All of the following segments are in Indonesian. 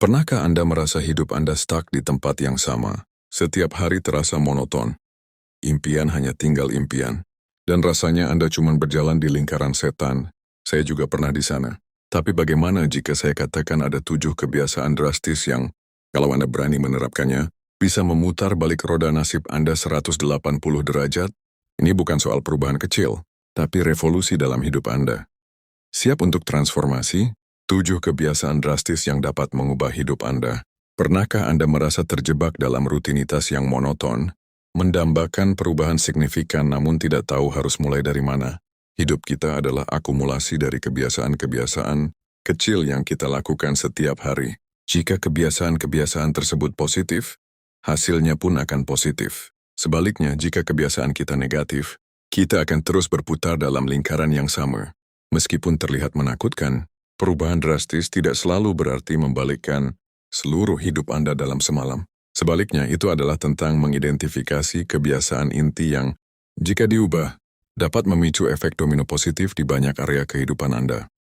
Pernahkah Anda merasa hidup Anda stuck di tempat yang sama? Setiap hari terasa monoton. Impian hanya tinggal impian. Dan rasanya Anda cuma berjalan di lingkaran setan. Saya juga pernah di sana. Tapi bagaimana jika saya katakan ada 7 kebiasaan drastis yang, kalau Anda berani menerapkannya, bisa memutar balik roda nasib Anda 180 derajat? Ini bukan soal perubahan kecil, tapi revolusi dalam hidup Anda. Siap untuk transformasi? 7 kebiasaan drastis yang dapat mengubah hidup Anda. Pernahkah Anda merasa terjebak dalam rutinitas yang monoton, mendambakan perubahan signifikan namun tidak tahu harus mulai dari mana? Hidup kita adalah akumulasi dari kebiasaan-kebiasaan kecil yang kita lakukan setiap hari. Jika kebiasaan-kebiasaan tersebut positif, hasilnya pun akan positif. Sebaliknya, jika kebiasaan kita negatif, kita akan terus berputar dalam lingkaran yang sama. Meskipun terlihat menakutkan, perubahan drastis tidak selalu berarti membalikkan seluruh hidup Anda dalam semalam. Sebaliknya, itu adalah tentang mengidentifikasi kebiasaan inti yang, jika diubah, dapat memicu efek domino positif di banyak area kehidupan Anda.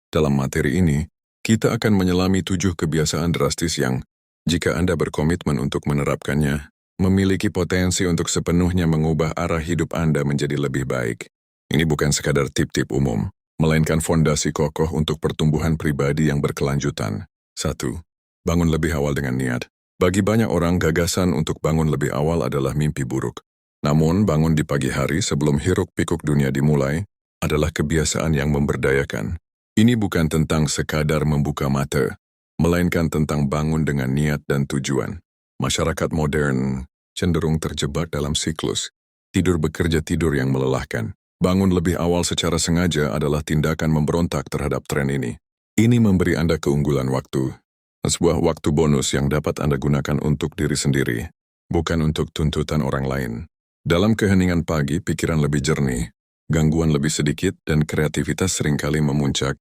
Dalam materi ini, kita akan menyelami 7 kebiasaan drastis yang, jika Anda berkomitmen untuk menerapkannya, memiliki potensi untuk sepenuhnya mengubah arah hidup Anda menjadi lebih baik. Ini bukan sekadar tip-tip umum, melainkan fondasi kokoh untuk pertumbuhan pribadi yang berkelanjutan. 1. Bangun lebih awal dengan niat. Bagi banyak orang, gagasan untuk bangun lebih awal adalah mimpi buruk. Namun, bangun di pagi hari sebelum hiruk-pikuk dunia dimulai adalah kebiasaan yang memberdayakan. Ini bukan tentang sekadar membuka mata, melainkan tentang bangun dengan niat dan tujuan. Masyarakat modern cenderung terjebak dalam siklus tidur bekerja tidur yang melelahkan. Bangun lebih awal secara sengaja adalah tindakan memberontak terhadap tren ini. Ini memberi Anda keunggulan waktu, sebuah waktu bonus yang dapat Anda gunakan untuk diri sendiri, bukan untuk tuntutan orang lain. Dalam keheningan pagi, pikiran lebih jernih, gangguan lebih sedikit, dan kreativitas seringkali memuncak.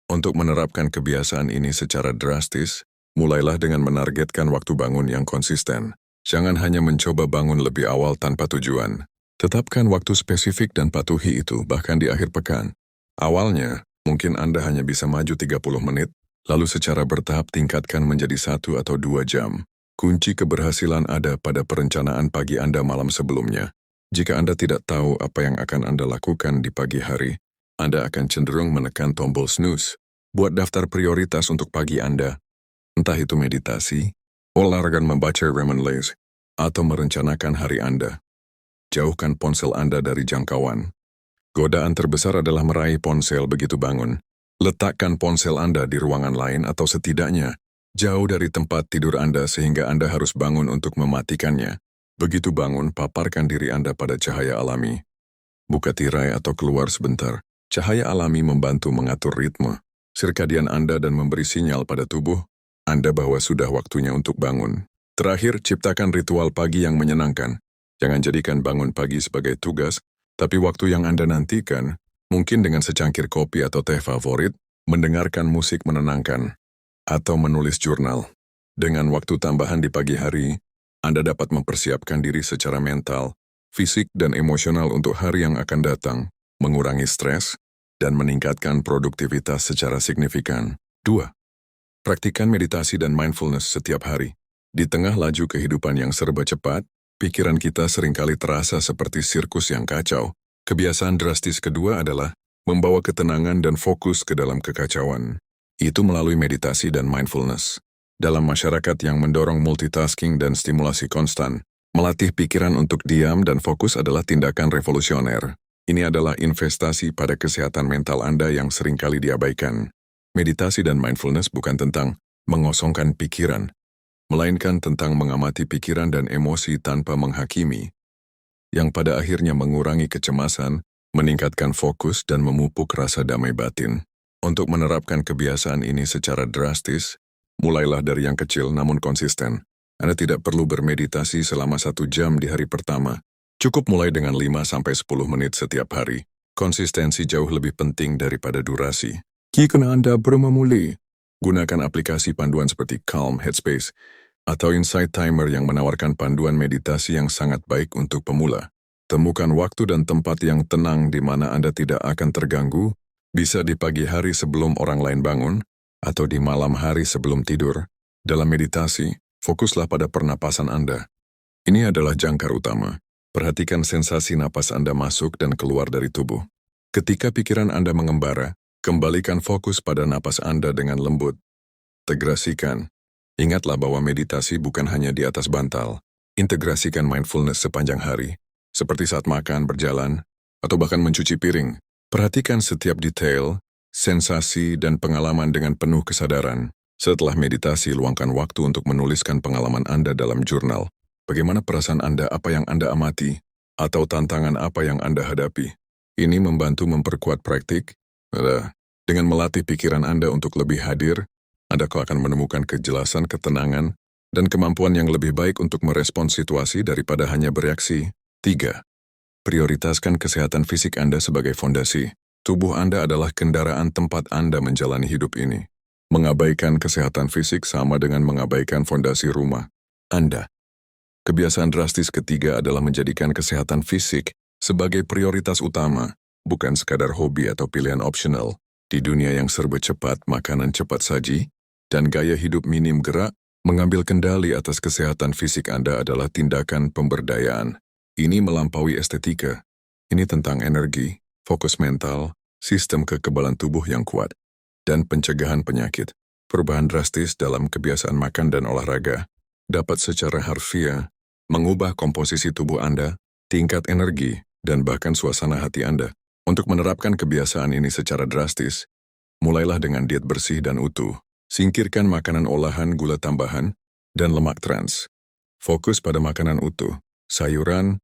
Untuk menerapkan kebiasaan ini secara drastis, mulailah dengan menargetkan waktu bangun yang konsisten. Jangan hanya mencoba bangun lebih awal tanpa tujuan. Tetapkan waktu spesifik dan patuhi itu bahkan di akhir pekan. Awalnya, mungkin Anda hanya bisa maju 30 menit, lalu secara bertahap tingkatkan menjadi 1 atau 2 jam. Kunci keberhasilan ada pada perencanaan pagi Anda malam sebelumnya. Jika Anda tidak tahu apa yang akan Anda lakukan di pagi hari, Anda akan cenderung menekan tombol snooze. Buat daftar prioritas untuk pagi Anda. Entah itu meditasi, olahraga membaca reminiscence, atau merencanakan hari Anda. Jauhkan ponsel Anda dari jangkauan. Godaan terbesar adalah meraih ponsel begitu bangun. Letakkan ponsel Anda di ruangan lain atau setidaknya jauh dari tempat tidur Anda sehingga Anda harus bangun untuk mematikannya. Begitu bangun, paparkan diri Anda pada cahaya alami. Buka tirai atau keluar sebentar. Cahaya alami membantu mengatur ritme sirkadian Anda dan memberi sinyal pada tubuh Anda bahwa sudah waktunya untuk bangun. Terakhir, ciptakan ritual pagi yang menyenangkan. Jangan jadikan bangun pagi sebagai tugas, tapi waktu yang Anda nantikan, mungkin dengan secangkir kopi atau teh favorit, mendengarkan musik menenangkan, atau menulis jurnal. Dengan waktu tambahan di pagi hari, Anda dapat mempersiapkan diri secara mental, fisik, dan emosional untuk hari yang akan datang, mengurangi stres, dan meningkatkan produktivitas secara signifikan. 2. Praktikan meditasi dan mindfulness setiap hari. Di tengah laju kehidupan yang serba cepat, pikiran kita seringkali terasa seperti sirkus yang kacau. Kebiasaan drastis kedua adalah membawa ketenangan dan fokus ke dalam kekacauan. Itu melalui meditasi dan mindfulness. Dalam masyarakat yang mendorong multitasking dan stimulasi konstan, melatih pikiran untuk diam dan fokus adalah tindakan revolusioner. Ini adalah investasi pada kesehatan mental Anda yang seringkali diabaikan. Meditasi dan mindfulness bukan tentang mengosongkan pikiran, melainkan tentang mengamati pikiran dan emosi tanpa menghakimi, yang pada akhirnya mengurangi kecemasan, meningkatkan fokus, dan memupuk rasa damai batin. Untuk menerapkan kebiasaan ini secara drastis, mulailah dari yang kecil namun konsisten. Anda tidak perlu bermeditasi selama 1 jam di hari pertama. Cukup mulai dengan 5-10 menit setiap hari. Konsistensi jauh lebih penting daripada durasi. Jika Anda belum memulai, gunakan aplikasi panduan seperti Calm, Headspace, atau Insight Timer yang menawarkan panduan meditasi yang sangat baik untuk pemula. Temukan waktu dan tempat yang tenang di mana Anda tidak akan terganggu, bisa di pagi hari sebelum orang lain bangun, atau di malam hari sebelum tidur. Dalam meditasi, fokuslah pada pernapasan Anda. Ini adalah jangkar utama. Perhatikan sensasi napas Anda masuk dan keluar dari tubuh. Ketika pikiran Anda mengembara, kembalikan fokus pada napas Anda dengan lembut. Integrasikan. Ingatlah bahwa meditasi bukan hanya di atas bantal. Integrasikan mindfulness sepanjang hari, seperti saat makan, berjalan, atau bahkan mencuci piring. Perhatikan setiap detail, sensasi, dan pengalaman dengan penuh kesadaran. Setelah meditasi, luangkan waktu untuk menuliskan pengalaman Anda dalam jurnal. Bagaimana perasaan Anda, apa yang Anda amati, atau tantangan apa yang Anda hadapi. Ini membantu memperkuat praktik. Dengan melatih pikiran Anda untuk lebih hadir, Anda akan menemukan kejelasan, ketenangan, dan kemampuan yang lebih baik untuk merespons situasi daripada hanya bereaksi. 3. Prioritaskan kesehatan fisik Anda sebagai fondasi. Tubuh Anda adalah kendaraan tempat Anda menjalani hidup ini. Mengabaikan kesehatan fisik sama dengan mengabaikan fondasi rumah Anda. Kebiasaan drastis ketiga adalah menjadikan kesehatan fisik sebagai prioritas utama, bukan sekadar hobi atau pilihan opsional. Di dunia yang serba cepat, makanan cepat saji, dan gaya hidup minim gerak, mengambil kendali atas kesehatan fisik Anda adalah tindakan pemberdayaan. Ini melampaui estetika. Ini tentang energi, fokus mental, sistem kekebalan tubuh yang kuat, dan pencegahan penyakit. Perubahan drastis dalam kebiasaan makan dan olahraga dapat secara harfiah mengubah komposisi tubuh Anda, tingkat energi, dan bahkan suasana hati Anda. Untuk menerapkan kebiasaan ini secara drastis, mulailah dengan diet bersih dan utuh. Singkirkan makanan olahan, gula tambahan, dan lemak trans. Fokus pada makanan utuh, sayuran,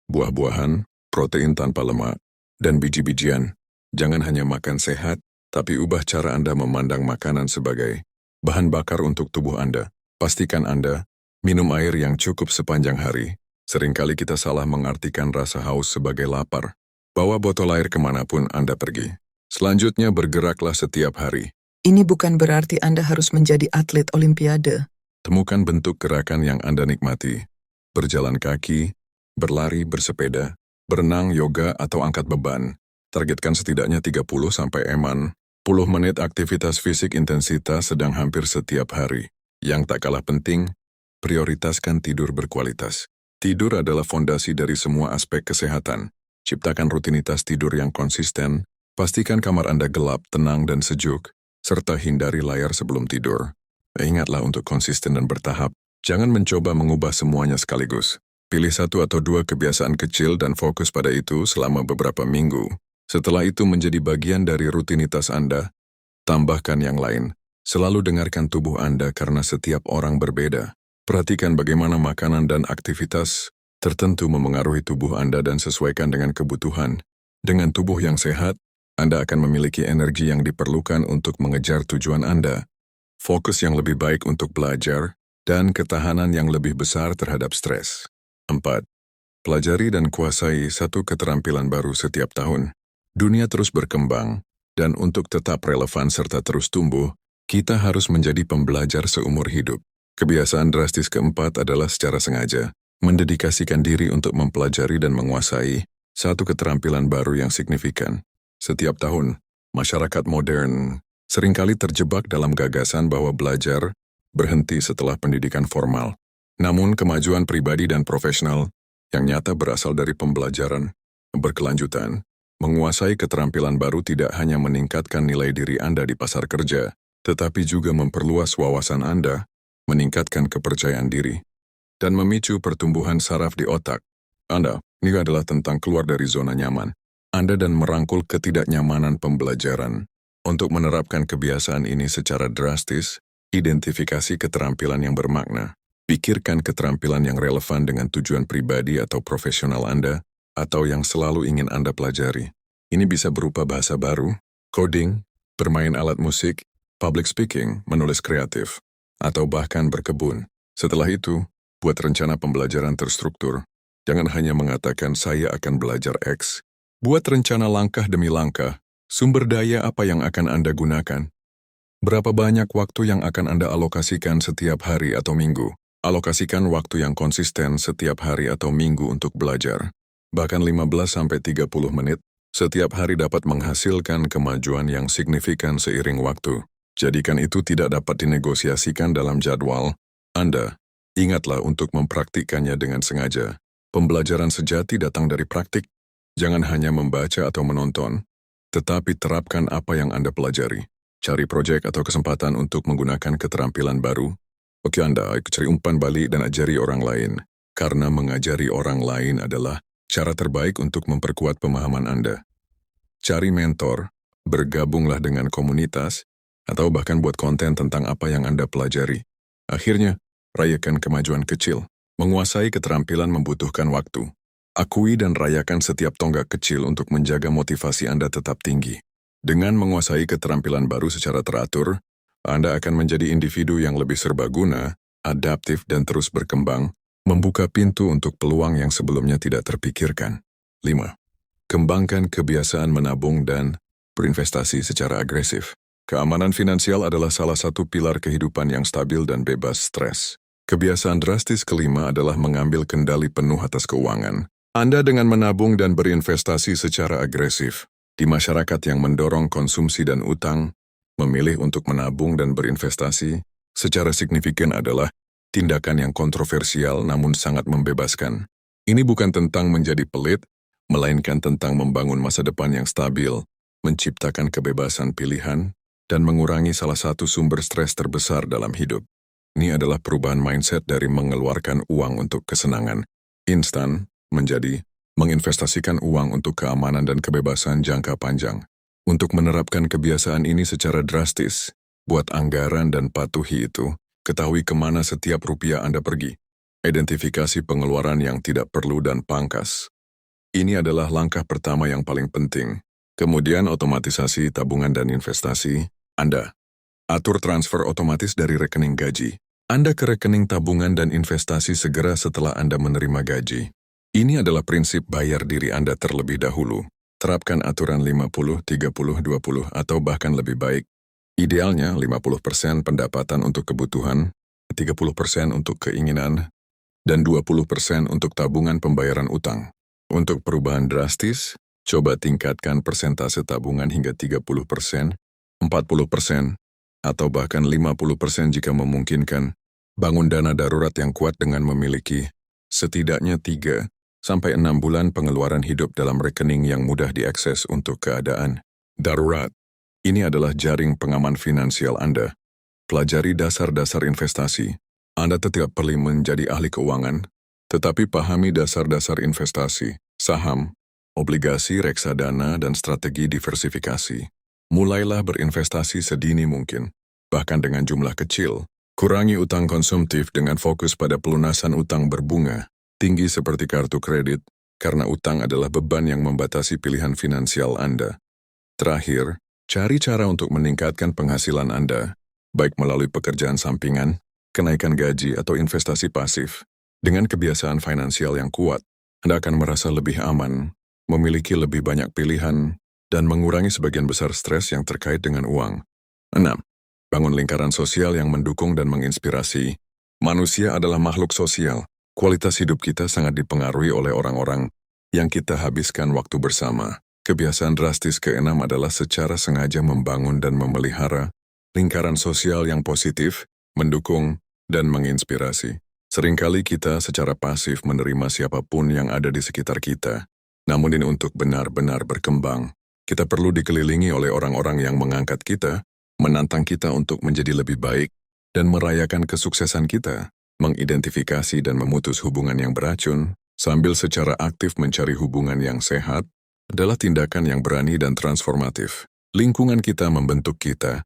buah-buahan, protein tanpa lemak, dan biji-bijian. Jangan hanya makan sehat, tapi ubah cara Anda memandang makanan sebagai bahan bakar untuk tubuh Anda. Pastikan Anda minum air yang cukup sepanjang hari. Seringkali kita salah mengartikan rasa haus sebagai lapar. Bawa botol air kemanapun Anda pergi. Selanjutnya, bergeraklah setiap hari. Ini bukan berarti Anda harus menjadi atlet olimpiade. Temukan bentuk gerakan yang Anda nikmati. Berjalan kaki, berlari, bersepeda, berenang, yoga, atau angkat beban. Targetkan setidaknya 30-40 menit aktivitas fisik intensitas sedang hampir setiap hari. Yang tak kalah penting, prioritaskan tidur berkualitas. Tidur adalah fondasi dari semua aspek kesehatan. Ciptakan rutinitas tidur yang konsisten, pastikan kamar Anda gelap, tenang, dan sejuk, serta hindari layar sebelum tidur. Ingatlah untuk konsisten dan bertahap. Jangan mencoba mengubah semuanya sekaligus. Pilih 1 atau 2 kebiasaan kecil dan fokus pada itu selama beberapa minggu. Setelah itu menjadi bagian dari rutinitas Anda, tambahkan yang lain. Selalu dengarkan tubuh Anda karena setiap orang berbeda. Perhatikan bagaimana makanan dan aktivitas tertentu memengaruhi tubuh Anda dan sesuaikan dengan kebutuhan. Dengan tubuh yang sehat, Anda akan memiliki energi yang diperlukan untuk mengejar tujuan Anda, fokus yang lebih baik untuk belajar, dan ketahanan yang lebih besar terhadap stres. 4. Pelajari dan kuasai 1 keterampilan baru setiap tahun. Dunia terus berkembang, dan untuk tetap relevan serta terus tumbuh, kita harus menjadi pembelajar seumur hidup. Kebiasaan drastis keempat adalah secara sengaja, mendedikasikan diri untuk mempelajari dan menguasai 1 keterampilan baru yang signifikan. Setiap tahun, masyarakat modern seringkali terjebak dalam gagasan bahwa belajar berhenti setelah pendidikan formal. Namun kemajuan pribadi dan profesional yang nyata berasal dari pembelajaran berkelanjutan. Menguasai keterampilan baru tidak hanya meningkatkan nilai diri Anda di pasar kerja, tetapi juga memperluas wawasan Anda, meningkatkan kepercayaan diri, dan memicu pertumbuhan saraf di otak Anda. Ini adalah tentang keluar dari zona nyaman Anda dan merangkul ketidaknyamanan pembelajaran. Untuk menerapkan kebiasaan ini secara drastis, identifikasi keterampilan yang bermakna. Pikirkan keterampilan yang relevan dengan tujuan pribadi atau profesional Anda, atau yang selalu ingin Anda pelajari. Ini bisa berupa bahasa baru, coding, bermain alat musik, public speaking, menulis kreatif, atau bahkan berkebun. Setelah itu, buat rencana pembelajaran terstruktur. Jangan hanya mengatakan saya akan belajar X. Buat rencana langkah demi langkah, sumber daya apa yang akan Anda gunakan. Berapa banyak waktu yang akan Anda alokasikan setiap hari atau minggu. Alokasikan waktu yang konsisten setiap hari atau minggu untuk belajar. Bahkan 15-30 menit setiap hari dapat menghasilkan kemajuan yang signifikan seiring waktu. Jadikan itu tidak dapat dinegosiasikan dalam jadwal Anda. Ingatlah untuk mempraktikkannya dengan sengaja. Pembelajaran sejati datang dari praktik. Jangan hanya membaca atau menonton, tetapi terapkan apa yang Anda pelajari. Cari proyek atau kesempatan untuk menggunakan keterampilan baru. Oke Anda, cari umpan balik dan ajari orang lain. Karena mengajari orang lain adalah cara terbaik untuk memperkuat pemahaman Anda. Cari mentor, bergabunglah dengan komunitas, atau bahkan buat konten tentang apa yang Anda pelajari. Akhirnya, rayakan kemajuan kecil. Menguasai keterampilan membutuhkan waktu. Akui dan rayakan setiap tonggak kecil untuk menjaga motivasi Anda tetap tinggi. Dengan menguasai keterampilan baru secara teratur, Anda akan menjadi individu yang lebih serbaguna, adaptif dan terus berkembang, membuka pintu untuk peluang yang sebelumnya tidak terpikirkan. 5. Kembangkan kebiasaan menabung dan berinvestasi secara agresif. Keamanan finansial adalah salah satu pilar kehidupan yang stabil dan bebas stres. Kebiasaan drastis kelima adalah mengambil kendali penuh atas keuangan. Anda dengan menabung dan berinvestasi secara agresif. Di masyarakat yang mendorong konsumsi dan utang, memilih untuk menabung dan berinvestasi secara signifikan adalah tindakan yang kontroversial namun sangat membebaskan. Ini bukan tentang menjadi pelit, melainkan tentang membangun masa depan yang stabil, menciptakan kebebasan pilihan, dan mengurangi salah satu sumber stres terbesar dalam hidup. Ini adalah perubahan mindset dari mengeluarkan uang untuk kesenangan instan menjadi menginvestasikan uang untuk keamanan dan kebebasan jangka panjang. Untuk menerapkan kebiasaan ini secara drastis, buat anggaran dan patuhi itu, ketahui kemana setiap rupiah Anda pergi. Identifikasi pengeluaran yang tidak perlu dan pangkas. Ini adalah langkah pertama yang paling penting. Kemudian otomatisasi tabungan dan investasi Anda. Atur transfer otomatis dari rekening gaji Anda ke rekening tabungan dan investasi segera setelah Anda menerima gaji. Ini adalah prinsip bayar diri Anda terlebih dahulu. Terapkan aturan 50-30-20 atau bahkan lebih baik. Idealnya 50% pendapatan untuk kebutuhan, 30% untuk keinginan, dan 20% untuk tabungan pembayaran utang. Untuk perubahan drastis, coba tingkatkan persentase tabungan hingga 30%, 40%, atau bahkan 50% jika memungkinkan. Bangun dana darurat yang kuat dengan memiliki setidaknya 3 sampai 6 bulan pengeluaran hidup dalam rekening yang mudah diakses untuk keadaan darurat. Ini adalah jaring pengaman finansial Anda. Pelajari dasar-dasar investasi. Anda tidak perlu menjadi ahli keuangan, tetapi pahami dasar-dasar investasi, saham, obligasi, reksadana, dan strategi diversifikasi. Mulailah berinvestasi sedini mungkin, bahkan dengan jumlah kecil. Kurangi utang konsumtif dengan fokus pada pelunasan utang berbunga tinggi seperti kartu kredit, karena utang adalah beban yang membatasi pilihan finansial Anda. Terakhir, cari cara untuk meningkatkan penghasilan Anda, baik melalui pekerjaan sampingan, kenaikan gaji, atau investasi pasif. Dengan kebiasaan finansial yang kuat, Anda akan merasa lebih aman, memiliki lebih banyak pilihan, dan mengurangi sebagian besar stres yang terkait dengan uang. 6. Bangun lingkaran sosial yang mendukung dan menginspirasi. Manusia adalah makhluk sosial. Kualitas hidup kita sangat dipengaruhi oleh orang-orang yang kita habiskan waktu bersama. Kebiasaan drastis ke-6 adalah secara sengaja membangun dan memelihara lingkaran sosial yang positif, mendukung, dan menginspirasi. Seringkali kita secara pasif menerima siapapun yang ada di sekitar kita. Namun ini untuk benar-benar berkembang. Kita perlu dikelilingi oleh orang-orang yang mengangkat kita, menantang kita untuk menjadi lebih baik, dan merayakan kesuksesan kita. Mengidentifikasi dan memutus hubungan yang beracun, sambil secara aktif mencari hubungan yang sehat, adalah tindakan yang berani dan transformatif. Lingkungan kita membentuk kita,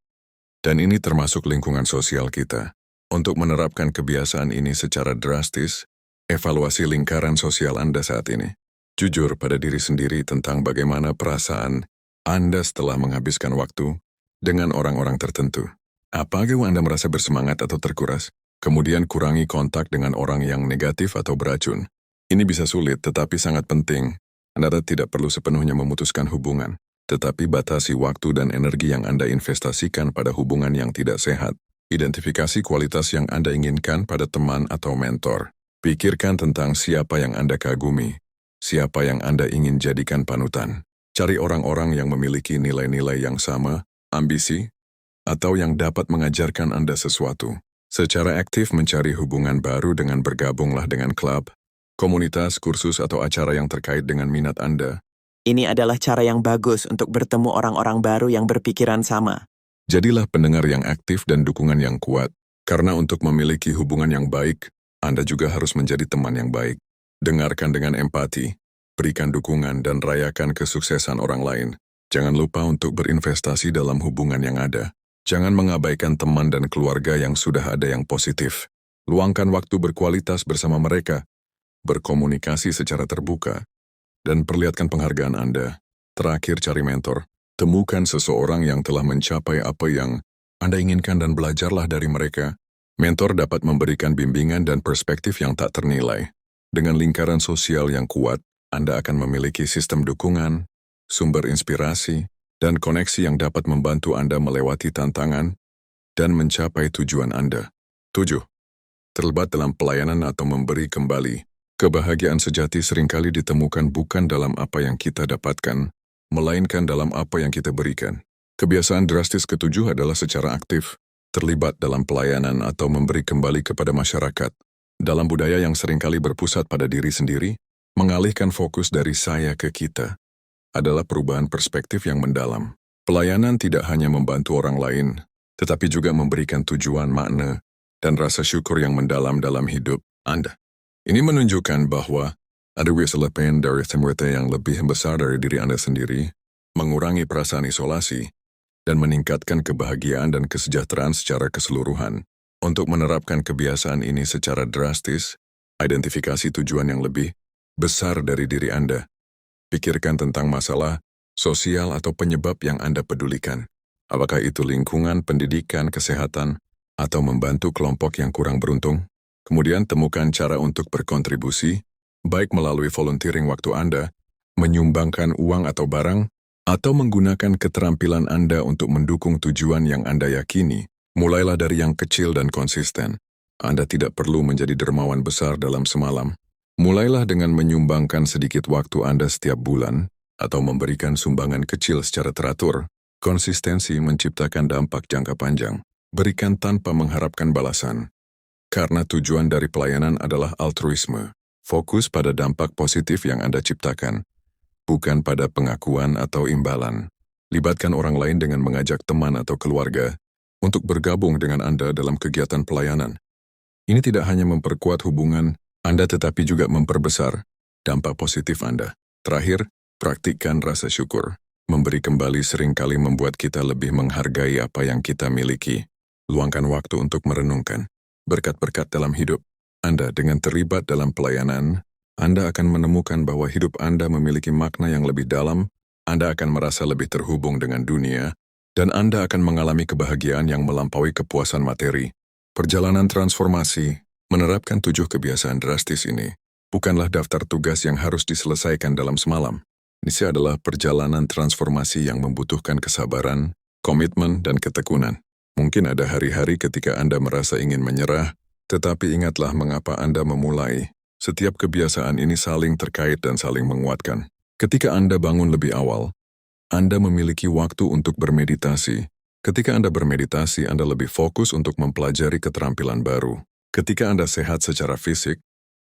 dan ini termasuk lingkungan sosial kita. Untuk menerapkan kebiasaan ini secara drastis, evaluasi lingkaran sosial Anda saat ini. Jujur pada diri sendiri tentang bagaimana perasaan Anda setelah menghabiskan waktu dengan orang-orang tertentu. Apakah Anda merasa bersemangat atau terkuras? Kemudian kurangi kontak dengan orang yang negatif atau beracun. Ini bisa sulit tetapi sangat penting. Anda tidak perlu sepenuhnya memutuskan hubungan, tetapi batasi waktu dan energi yang Anda investasikan pada hubungan yang tidak sehat. Identifikasi kualitas yang Anda inginkan pada teman atau mentor. Pikirkan tentang siapa yang Anda kagumi, siapa yang Anda ingin jadikan panutan. Cari orang-orang yang memiliki nilai-nilai yang sama, ambisi, atau yang dapat mengajarkan Anda sesuatu. Secara aktif mencari hubungan baru dengan bergabunglah dengan klub, komunitas, kursus, atau acara yang terkait dengan minat Anda. Ini adalah cara yang bagus untuk bertemu orang-orang baru yang berpikiran sama. Jadilah pendengar yang aktif dan dukungan yang kuat, karena untuk memiliki hubungan yang baik, Anda juga harus menjadi teman yang baik. Dengarkan dengan empati, berikan dukungan dan rayakan kesuksesan orang lain. Jangan lupa untuk berinvestasi dalam hubungan yang ada. Jangan mengabaikan teman dan keluarga yang sudah ada yang positif. Luangkan waktu berkualitas bersama mereka, berkomunikasi secara terbuka, dan perlihatkan penghargaan Anda. Terakhir, cari mentor. Temukan seseorang yang telah mencapai apa yang Anda inginkan dan belajarlah dari mereka. Mentor dapat memberikan bimbingan dan perspektif yang tak ternilai. Dengan lingkaran sosial yang kuat, Anda akan memiliki sistem dukungan, sumber inspirasi, dan koneksi yang dapat membantu Anda melewati tantangan dan mencapai tujuan Anda. 7. Terlibat dalam pelayanan atau memberi kembali. Kebahagiaan sejati seringkali ditemukan bukan dalam apa yang kita dapatkan, melainkan dalam apa yang kita berikan. Kebiasaan drastis ketujuh adalah secara aktif, terlibat dalam pelayanan atau memberi kembali kepada masyarakat. Dalam budaya yang seringkali berpusat pada diri sendiri, mengalihkan fokus dari saya ke kita adalah perubahan perspektif yang mendalam. Pelayanan tidak hanya membantu orang lain, tetapi juga memberikan tujuan, makna, dan rasa syukur yang mendalam dalam hidup Anda. Ini menunjukkan bahwa ada wiselapen dari temurite yang lebih besar dari diri Anda sendiri, mengurangi perasaan isolasi, dan meningkatkan kebahagiaan dan kesejahteraan secara keseluruhan. Untuk menerapkan kebiasaan ini secara drastis, identifikasi tujuan yang lebih besar dari diri Anda. Pikirkan tentang masalah sosial atau penyebab yang Anda pedulikan. Apakah itu lingkungan, pendidikan, kesehatan, atau membantu kelompok yang kurang beruntung? Kemudian temukan cara untuk berkontribusi, baik melalui volunteering waktu Anda, menyumbangkan uang atau barang, atau menggunakan keterampilan Anda untuk mendukung tujuan yang Anda yakini. Mulailah dari yang kecil dan konsisten. Anda tidak perlu menjadi dermawan besar dalam semalam. Mulailah dengan menyumbangkan sedikit waktu Anda setiap bulan, atau memberikan sumbangan kecil secara teratur. Konsistensi menciptakan dampak jangka panjang. Berikan tanpa mengharapkan balasan. Karena tujuan dari pelayanan adalah altruisme. Fokus pada dampak positif yang Anda ciptakan, bukan pada pengakuan atau imbalan. Libatkan orang lain dengan mengajak teman atau keluarga untuk bergabung dengan Anda dalam kegiatan pelayanan. Ini tidak hanya memperkuat hubungan Anda tetapi juga memperbesar dampak positif Anda. Terakhir, praktikkan rasa syukur. Memberi kembali seringkali membuat kita lebih menghargai apa yang kita miliki. Luangkan waktu untuk merenungkan berkat-berkat dalam hidup Anda. Dengan terlibat dalam pelayanan, Anda akan menemukan bahwa hidup Anda memiliki makna yang lebih dalam, Anda akan merasa lebih terhubung dengan dunia, dan Anda akan mengalami kebahagiaan yang melampaui kepuasan materi. Perjalanan transformasi, menerapkan 7 kebiasaan drastis ini, bukanlah daftar tugas yang harus diselesaikan dalam semalam. Ini adalah perjalanan transformasi yang membutuhkan kesabaran, komitmen, dan ketekunan. Mungkin ada hari-hari ketika Anda merasa ingin menyerah, tetapi ingatlah mengapa Anda memulai. Setiap kebiasaan ini saling terkait dan saling menguatkan. Ketika Anda bangun lebih awal, Anda memiliki waktu untuk bermeditasi. Ketika Anda bermeditasi, Anda lebih fokus untuk mempelajari keterampilan baru. Ketika Anda sehat secara fisik,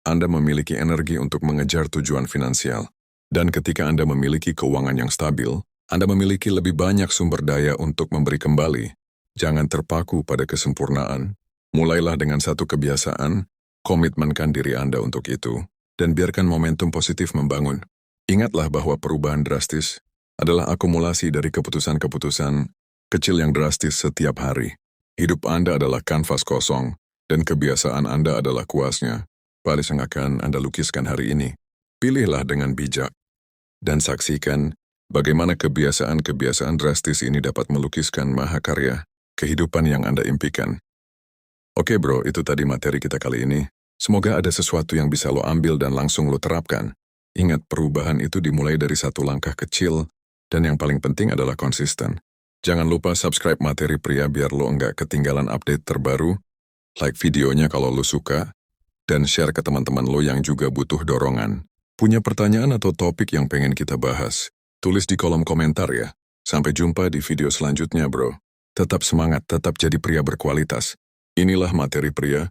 Anda memiliki energi untuk mengejar tujuan finansial. Dan ketika Anda memiliki keuangan yang stabil, Anda memiliki lebih banyak sumber daya untuk memberi kembali. Jangan terpaku pada kesempurnaan. Mulailah dengan satu kebiasaan, komitmenkan diri Anda untuk itu, dan biarkan momentum positif membangun. Ingatlah bahwa perubahan drastis adalah akumulasi dari keputusan-keputusan kecil yang drastis setiap hari. Hidup Anda adalah kanvas kosong, dan kebiasaan Anda adalah kuasnya. Baris yang akan Anda lukiskan hari ini. Pilihlah dengan bijak, dan saksikan bagaimana kebiasaan-kebiasaan drastis ini dapat melukiskan mahakarya kehidupan yang Anda impikan. Oke bro, itu tadi materi kita kali ini. Semoga ada sesuatu yang bisa lo ambil dan langsung lo terapkan. Ingat, perubahan itu dimulai dari satu langkah kecil, dan yang paling penting adalah konsisten. Jangan lupa subscribe Materi Pria biar lo nggak ketinggalan update terbaru, like videonya kalau lo suka, dan share ke teman-teman lo yang juga butuh dorongan. Punya pertanyaan atau topik yang pengen kita bahas? Tulis di kolom komentar ya. Sampai jumpa di video selanjutnya bro. Tetap semangat, tetap jadi pria berkualitas. Inilah materi pria,